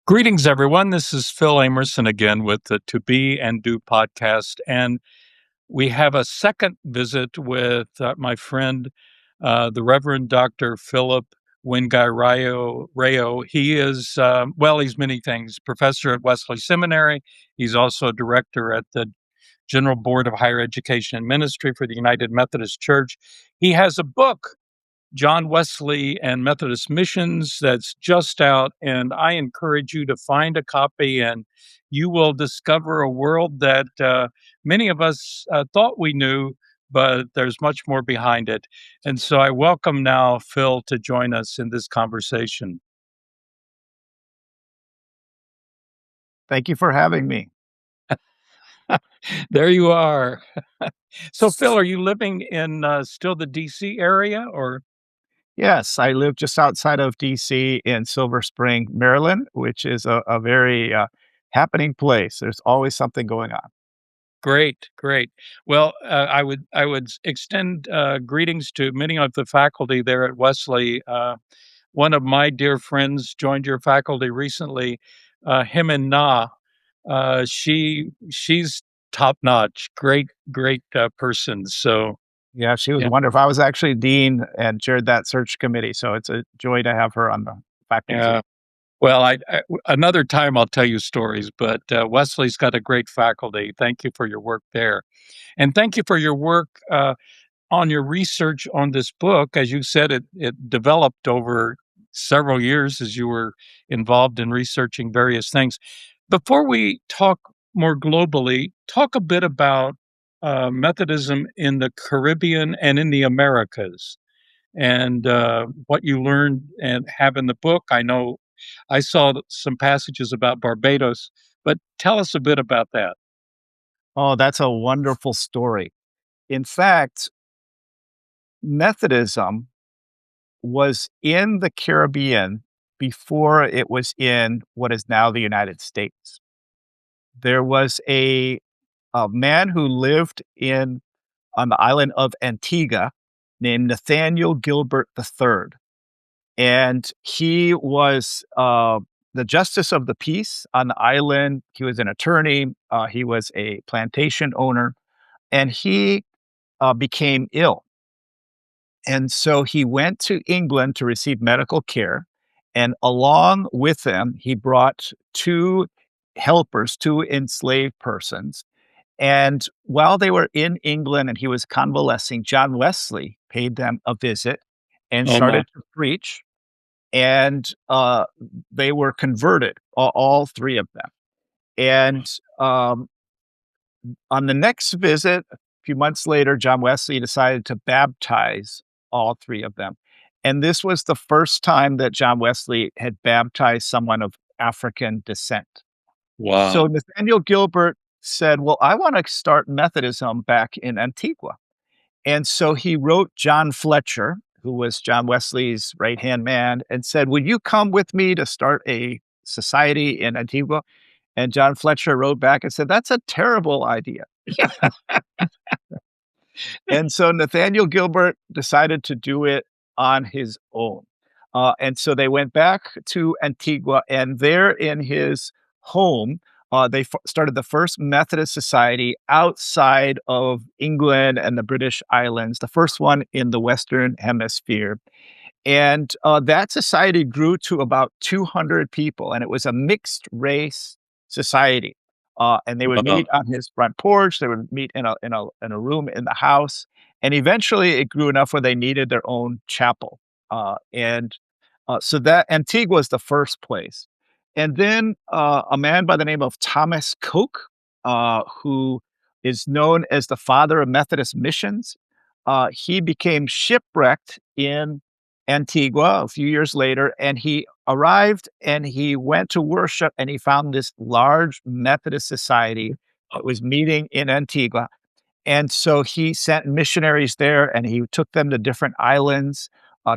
Greetings, everyone. This is Phil Amerson again with the To Be and Do podcast. And we have a second visit with my friend, the Reverend Dr. Philip Wingeier-Rayo. He is, he's many things, professor at Wesley Seminary. He's also a director at the General Board of Higher Education and Ministry for the United Methodist Church. He has a book, John Wesley and Methodist Missions, that's just out, and I encourage you to find a copy, and you will discover a world that many of us thought we knew, but there's much more behind it. And so I welcome now Phil to join us in this conversation. Thank you for having me. There you are. So, Phil, are you living in still the DC area, or? Yes, I live just outside of DC in Silver Spring, Maryland, which is a very happening place. There's always something going on. Great, great. Well, I would extend greetings to many of the faculty there at Wesley. One of my dear friends joined your faculty recently. Him and Na, she's top notch. Great person. So Yeah, she was yeah, wonderful. I was actually dean and chaired that search committee, so it's a joy to have her on the faculty. yeah. Well, another time I'll tell you stories, but Wesley's got a great faculty. Thank you for your work there, and thank you for your work. On your research on this book, as you said, it developed over several years as you were involved in researching various things. Before we talk more globally, talk a bit about Methodism in the Caribbean and in the Americas, and what you learned and have in the book. I know I saw some passages about Barbados, but tell us a bit about that. Oh, that's a wonderful story. In fact, Methodism was in the Caribbean before it was in what is now the United States. There was a man who lived on the island of Antigua named Nathaniel Gilbert III. And he was the justice of the peace on the island. He was an attorney. He was a plantation owner, and he became ill. And so he went to England to receive medical care. And along with him, he brought two helpers, two enslaved persons. And while they were in England and he was convalescing, John Wesley paid them a visit and Oh my! started to preach. And they were converted, all three of them. And on the next visit, a few months later, John Wesley decided to baptize all three of them. And this was the first time that John Wesley had baptized someone of African descent. So Wow! Nathaniel Gilbert said, well, I want to start Methodism back in Antigua. And so he wrote John Fletcher, who was John Wesley's right-hand man, and said, would you come with me to start a society in Antigua? And John Fletcher wrote back and said, that's a terrible idea. And so Nathaniel Gilbert decided to do it on his own. And so they went back to Antigua, and there in his home, they started the first Methodist society outside of England and the British Islands, the first one in the Western Hemisphere. And that society grew to about 200 people, and it was a mixed race society. And they would Wow! meet on his front porch. They would meet in a room in the house, and eventually it grew enough where they needed their own chapel. So that Antigua was the first place, and then a man by the name of Thomas Coke, who is known as the father of Methodist missions, he became shipwrecked in Antigua a few years later, and he arrived and he went to worship and he found this large Methodist society that was meeting in Antigua. And so he sent missionaries there and he took them to different islands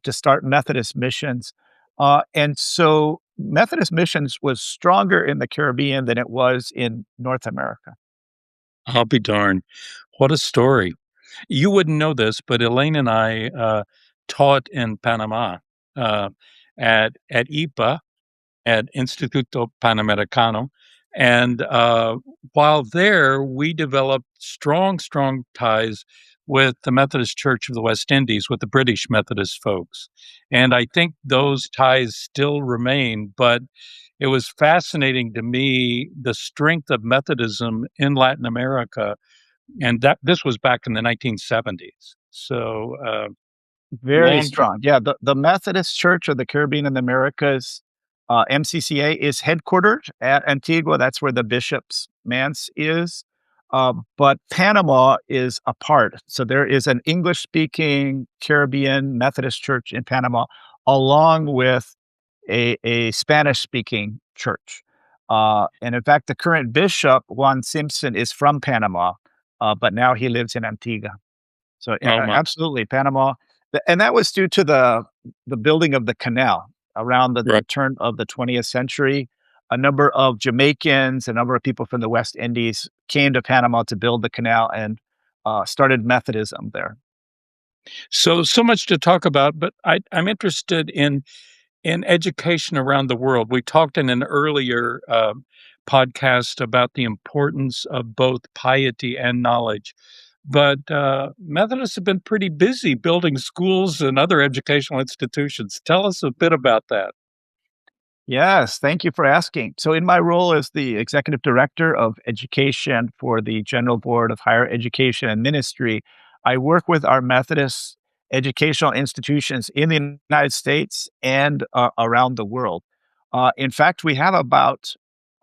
to start Methodist missions. And so Methodist missions was stronger in the Caribbean than it was in North America. I'll be darned. What a story. You wouldn't know this, but Elaine and I taught in Panama uh, at IPA, at Instituto Panamericano. And while there, we developed strong, strong ties with the Methodist Church of the West Indies, with the British Methodist folks. And I think those ties still remain. But it was fascinating to me the strength of Methodism in Latin America. And that this was back in the 1970s. So Very long time. strong. Yeah, the Methodist Church of the Caribbean and the Americas, MCCA, is headquartered at Antigua. That's where the bishop's manse is. But Panama is a part. So there is an English-speaking Caribbean Methodist church in Panama, along with a Spanish-speaking church. And in fact, the current bishop, Juan Simpson, is from Panama, but now he lives in Antigua. So, Oh my, absolutely, Panama, and that was due to the building of the canal around the right. turn of the 20th century. A number of Jamaicans, a number of people from the West Indies came to Panama to build the canal and started Methodism there. So much to talk about, but I'm interested in education around the world. We talked in an earlier podcast about the importance of both piety and knowledge. But Methodists have been pretty busy building schools and other educational institutions. Tell us a bit about that. Yes, thank you for asking. So, in my role as the executive director of education for the General Board of Higher Education and Ministry, I work with our Methodist educational institutions in the United States and around the world. In fact, we have about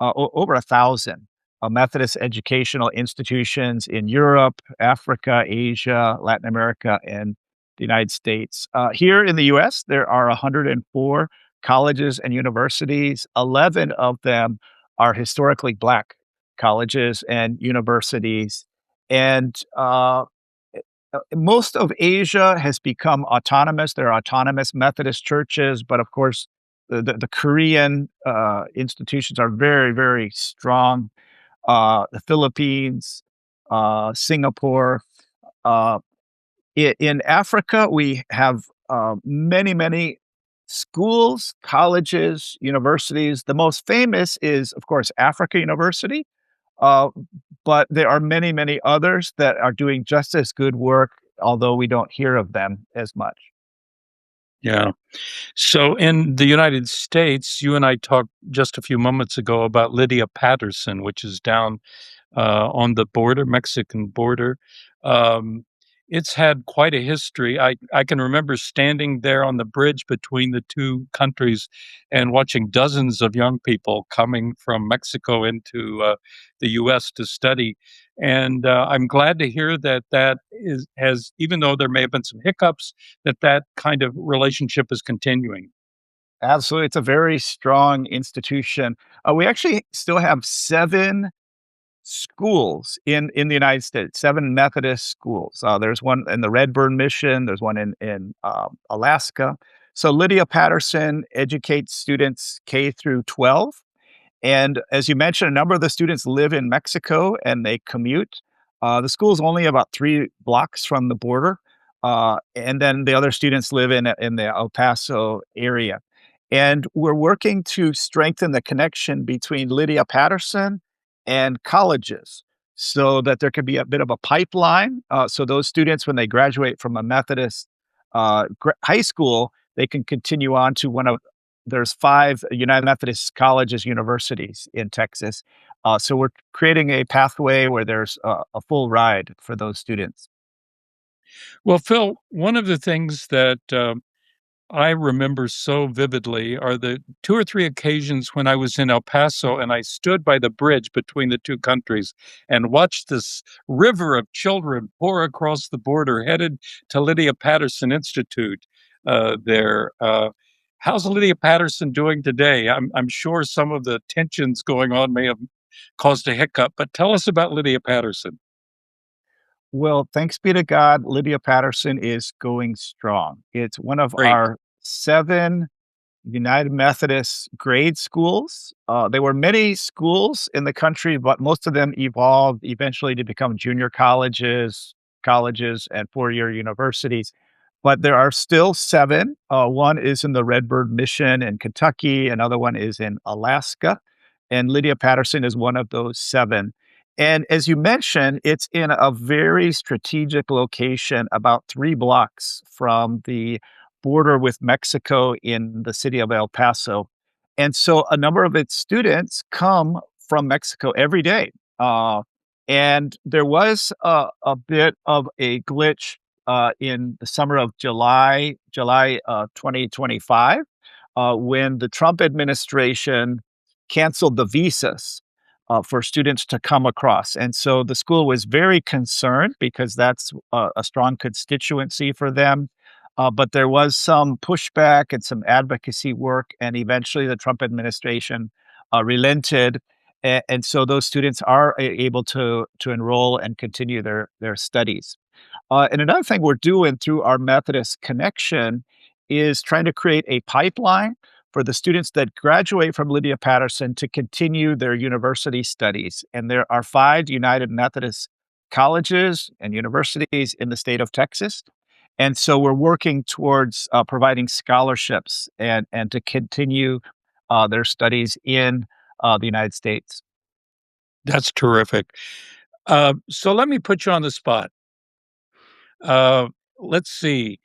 over 1,000 Methodist educational institutions in Europe, Africa, Asia, Latin America, and the United States. Here in the US, there are 104 colleges and universities. 11 of them are historically Black colleges and universities. And most of Asia has become autonomous. There are autonomous Methodist churches, but of course, the Korean institutions are very, very strong. The Philippines, Singapore, uh, in Africa, we have many, many schools, colleges, universities. The most famous is, of course, Africa University, uh, but there are many, many others that are doing just as good work, although we don't hear of them as much. Yeah. So in the United States, you and I talked just a few moments ago about Lydia Patterson, which is down on the border, Mexican border. Um, it's had quite a history. I can remember standing there on the bridge between the two countries and watching dozens of young people coming from Mexico into the U.S. to study. And I'm glad to hear that that is has, even though there may have been some hiccups, that that kind of relationship is continuing. Absolutely. It's a very strong institution. We actually still have seven schools in the United States, 7 Methodist schools. There's one in the Redburn Mission, there's one in Alaska. So Lydia Patterson educates students K through 12. And as you mentioned, a number of the students live in Mexico and they commute. The school is only about 3 blocks from the border. And then the other students live in the El Paso area. And we're working to strengthen the connection between Lydia Patterson and colleges so that there could be a bit of a pipeline. So those students, when they graduate from a Methodist high school, they can continue on to one of there's 5 United Methodist colleges, universities in Texas. So we're creating a pathway where there's a full ride for those students. Well, Phil, one of the things that I remember so vividly are the 2 or 3 occasions when I was in El Paso and I stood by the bridge between the 2 countries and watched this river of children pour across the border headed to Lydia Patterson Institute there. How's Lydia Patterson doing today? I'm sure some of the tensions going on may have caused a hiccup, but tell us about Lydia Patterson. Well, thanks be to God, Lydia Patterson is going strong. It's one of Great. our 7 United Methodist grade schools. There were many schools in the country, but most of them evolved eventually to become junior colleges, and 4-year universities. but there are still 7. One is in the Redbird Mission in Kentucky, another one is in Alaska, and Lydia Patterson is one of those 7. And as you mentioned, it's in a very strategic location about 3 blocks from the border with Mexico in the city of El Paso. And so a number of its students come from Mexico every day. And there was a bit of a glitch in the summer of July 2025, when the Trump administration canceled the visas for students to come across. And so the school was very concerned because that's a strong constituency for them. But there was some pushback and some advocacy work, and eventually the Trump administration relented. And so those students are able to enroll and continue their studies. And another thing we're doing through our Methodist connection is trying to create a pipeline for the students that graduate from Lydia Patterson to continue their university studies. And there are 5 United Methodist colleges and universities in the state of Texas. And so we're working towards providing scholarships and to continue their studies in the United States. That's terrific. So let me put you on the spot. Let's see.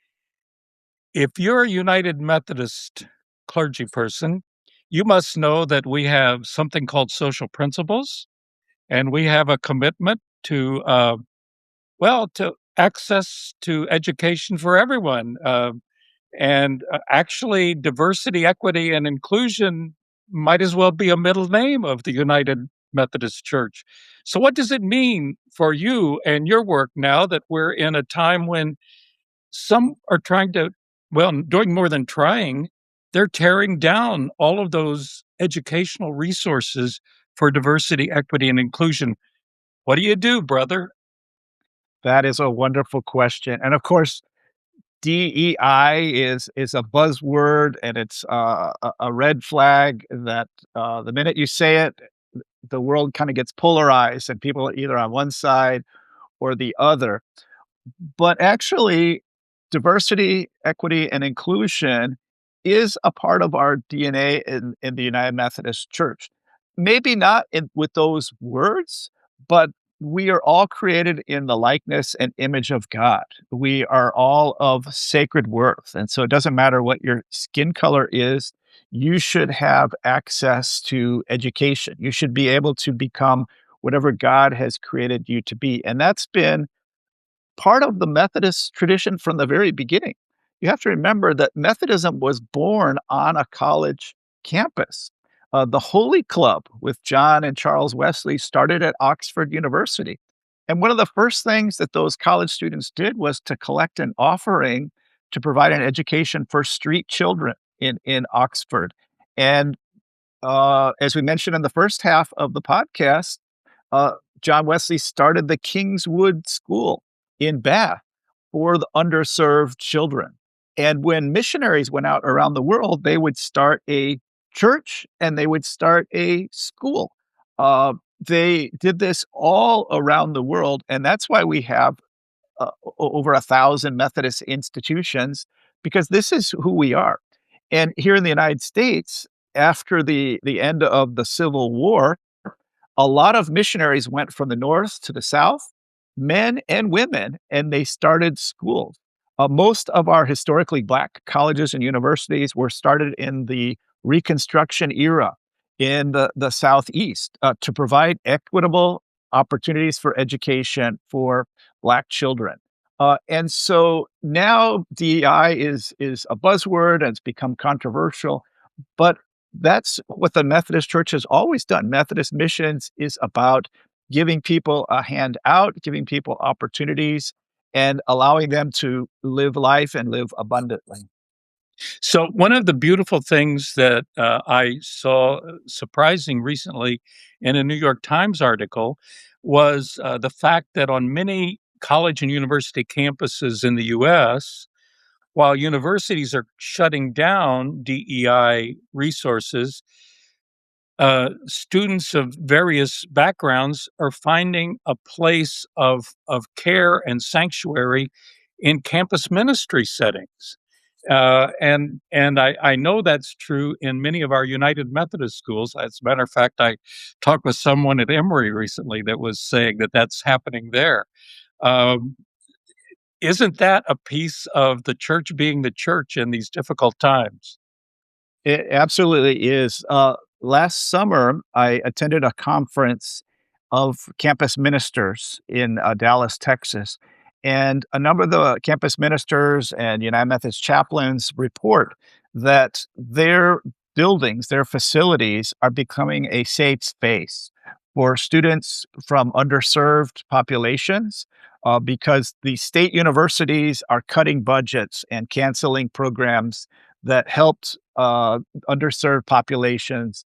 If you're a United Methodist clergy person, you must know that we have something called social principles, and we have a commitment to, well, to access to education for everyone. Actually, diversity, equity, and inclusion might as well be a middle name of the United Methodist Church. So, what does it mean for you and your work now that we're in a time when some are trying to, well, doing more than trying, they're tearing down all of those educational resources for diversity, equity, and inclusion? What do you do, brother? That is a wonderful question. And of course, DEI is a buzzword, and it's a red flag that the minute you say it, the world kind of gets polarized, and people are either on one side or the other. But actually, diversity, equity, and inclusion is a part of our DNA in the United Methodist Church. Maybe not with those words, but we are all created in the likeness and image of God. We are all of sacred worth. And so it doesn't matter what your skin color is, you should have access to education. You should be able to become whatever God has created you to be. And that's been part of the Methodist tradition from the very beginning. You have to remember that Methodism was born on a college campus. The Holy Club with John and Charles Wesley started at Oxford University. And one of the first things that those college students did was to collect an offering to provide an education for street children in Oxford. And as we mentioned in the first half of the podcast, uh, John Wesley started the Kingswood School in Bath for the underserved children. And when missionaries went out around the world, they would start a church and they would start a school. They did this all around the world, and that's why we have over 1,000 Methodist institutions, because this is who we are. And here in the United States, after the end of the Civil War, a lot of missionaries went from the north to the south, men and women, and they started schools. Most of our historically Black colleges and universities were started in the Reconstruction era in the Southeast to provide equitable opportunities for education for Black children. And so now DEI is a buzzword and it's become controversial, but that's what the Methodist Church has always done. Methodist missions is about giving people a hand out, giving people opportunities, and allowing them to live life and live abundantly. So, one of the beautiful things that I saw surprising recently in a New York Times article was the fact that on many college and university campuses in the US, while universities are shutting down DEI resources, students of various backgrounds are finding a place of care and sanctuary in campus ministry settings. And I know that's true in many of our United Methodist schools. As a matter of fact, I talked with someone at Emory recently that was saying that that's happening there. Um, isn't that a piece of the church being the church in these difficult times? It absolutely is. Last summer, I attended a conference of campus ministers in Dallas, Texas. And a number of the campus ministers and United Methodist chaplains report that their buildings, their facilities are becoming a safe space for students from underserved populations because the state universities are cutting budgets and canceling programs that helped underserved populations,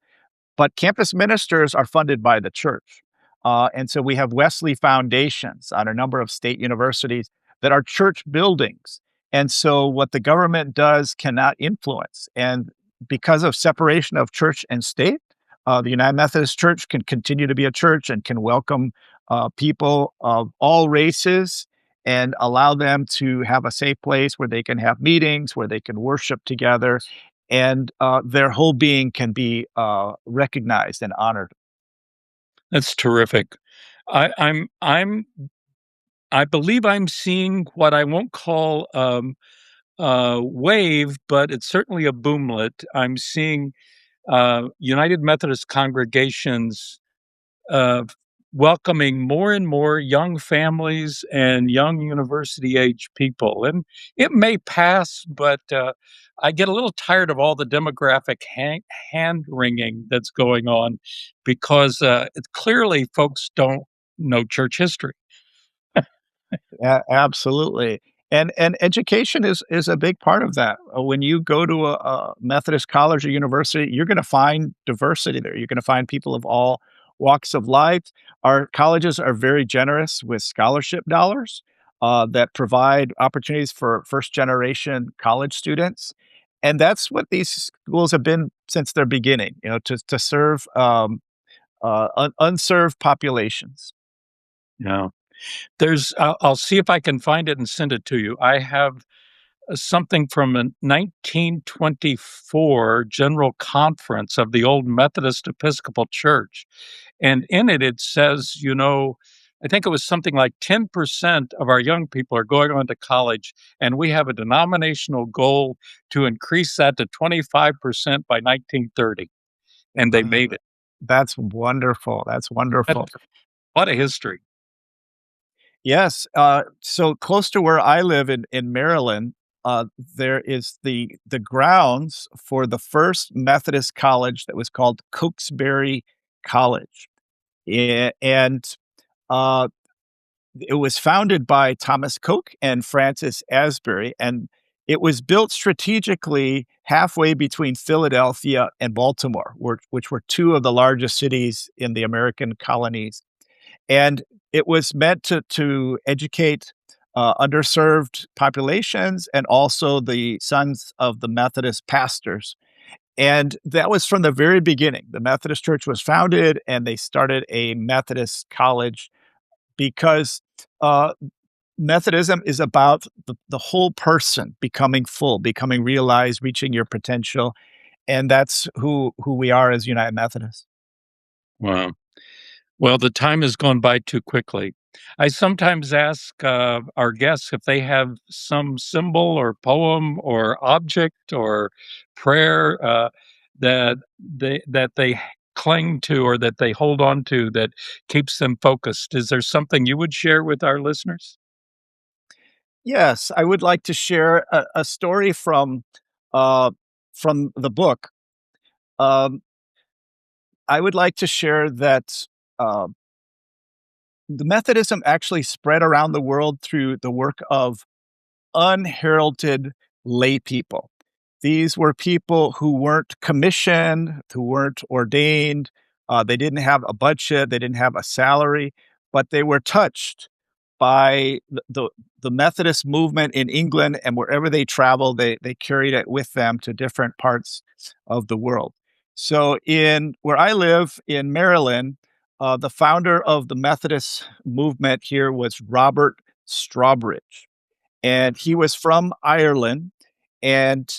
but campus ministers are funded by the church. And so we have Wesley foundations on a number of state universities that are church buildings. And so what the government does cannot influence. And because of separation of church and state, the United Methodist Church can continue to be a church and can welcome people of all races and allow them to have a safe place where they can have meetings, where they can worship together, and their whole being can be recognized and honored. That's terrific. I, I'm I'm I believe I'm seeing what I won't call wave, but it's certainly a boomlet. I'm seeing United Methodist congregations uh, welcoming more and more young families and young university age people. And it may pass, but I get a little tired of all the demographic hand wringing that's going on because it clearly folks don't know church history. Absolutely. And education is a big part of that. When you go to a Methodist college or university, you're going to find diversity there. You're going to find people of all walks of life. Our colleges are very generous with scholarship dollars that provide opportunities for first generation college students. And that's what these schools have been since their beginning, to serve unserved populations. Yeah. I'll see if I can find it and send it to you. I have something from a 1924 General Conference of the old Methodist Episcopal Church. And in it, it says, I think it was something like 10% of our young people are going on to college, and we have a denominational goal to increase that to 25% by 1930. And they Uh, made it. that's wonderful. That's That's wonderful. what a history. Yes, so close to where I live in Maryland, there is the grounds for the first Methodist college that was called Cokesbury College, and, uh, it was founded by Thomas Coke and Francis Asbury, and it was built strategically halfway between Philadelphia and Baltimore, which were 2 of the largest cities in the American colonies. And it was meant to educate underserved populations and also the sons of the Methodist pastors. And that was from the very beginning. The Methodist Church was founded, and they started a Methodist college because uh, Methodism is about the whole person becoming full, becoming realized, reaching your potential. And that's who we are as United Methodists. Wow. Well, the time has gone by too quickly. I sometimes ask our guests if they have some symbol or poem or object or prayer that they cling to or that they hold on to that keeps them focused. Is there something you would share with our listeners? Yes, I would like to share a story uh, from the book. Um, I would like to share that uh, the Methodism actually spread around the world through the work of unheralded lay people. These were people who weren't commissioned, who weren't ordained. They didn't have a budget, they didn't have a salary, but they were touched by the Methodist movement in England, and wherever they traveled, they carried it with them to different parts of the world. So, in where I live in Maryland, the founder of the Methodist movement here was Robert Strawbridge. and he was from Ireland, and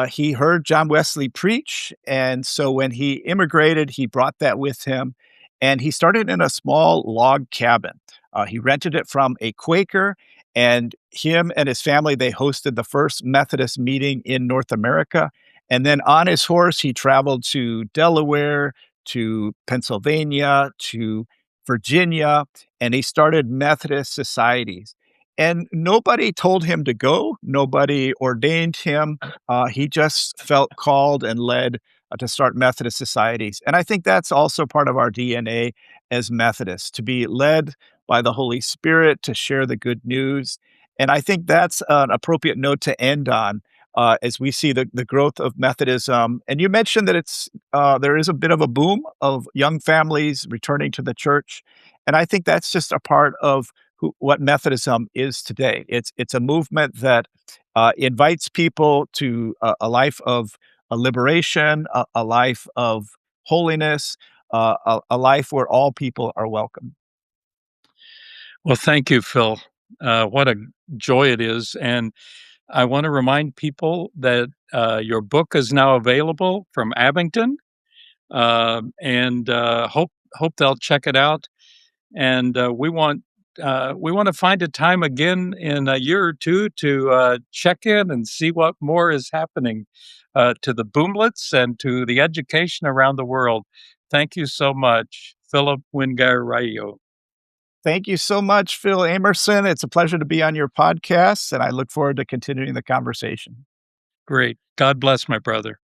he heard John Wesley preach, and so when he immigrated, he brought that with him, and he started in a small log cabin. He rented it from a Quaker, and him and his family, they hosted the first Methodist meeting in North America, and then on his horse, he traveled to Delaware, to Pennsylvania, to Virginia, and he started Methodist societies. And nobody told him to go, nobody ordained him. He just felt called and led to start Methodist societies. And I think that's also part of our DNA as Methodists, to be led by the Holy Spirit to share the good news. And I think that's an appropriate note to end on as we see the growth of Methodism. And you mentioned that there is a bit of a boom of young families returning to the church. And I think that's just a part of what Methodism is today. It's a movement that invites people to a life of a liberation, a life of holiness, a life where all people are welcome. Well, thank you, Phil. What a joy it is. And I want to remind people that your book is now available from Abington, and hope they'll check it out. And we want to find a time again in a year or two to check in and see what more is happening to the boomlets and to the education around the world. Thank you so much, Philip Wingeier-Rayo. Thank you so much, Phil Amerson. It's a pleasure to be on your podcast, and I look forward to continuing the conversation. Great. God bless, my brother.